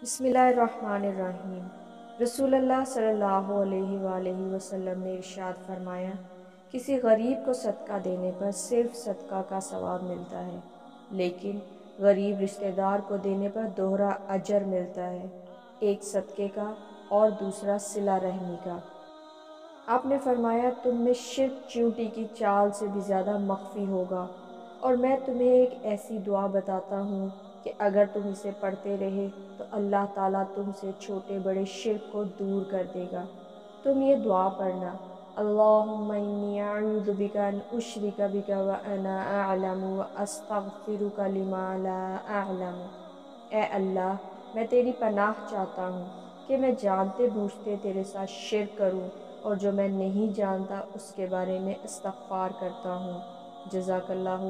बिस्मिल्लाहिर्रहमानिर्रहीम। रसूलुल्लाह सल्लल्लाहु अलैहि वसल्लम ने इरशाद फरमाया, किसी गरीब को सदका देने पर सिर्फ सदका का सवाब मिलता है, लेकिन गरीब रिश्तेदार को देने पर दोहरा अजर मिलता है, एक सदक़े का और दूसरा सिला रहमी का। आपने फरमाया, तुम में शिर्क चींटी की चाल से भी ज़्यादा मख्फी होगा, और मैं तुम्हें एक ऐसी दुआ बताता हूँ कि अगर तुम इसे पढ़ते रहे तो अल्लाह ताला तुमसे छोटे बड़े शिर्क को दूर कर देगा। तुम ये दुआ पढ़ना, अल्लाहुम्मा इन्नी अऊज़ु बिका अन उश्रिका बिका व अना अअलमु व अस्तगफिरुका लिमा ला अअलमु। ए अल्लाह, मैं तेरी पनाह चाहता हूँ कि मैं जानते बूझते तेरे साथ शिर्क करूँ, और जो मैं नहीं जानता उसके बारे में इस्तग़फ़ार करता हूँ। जज़ाकल्लाहु।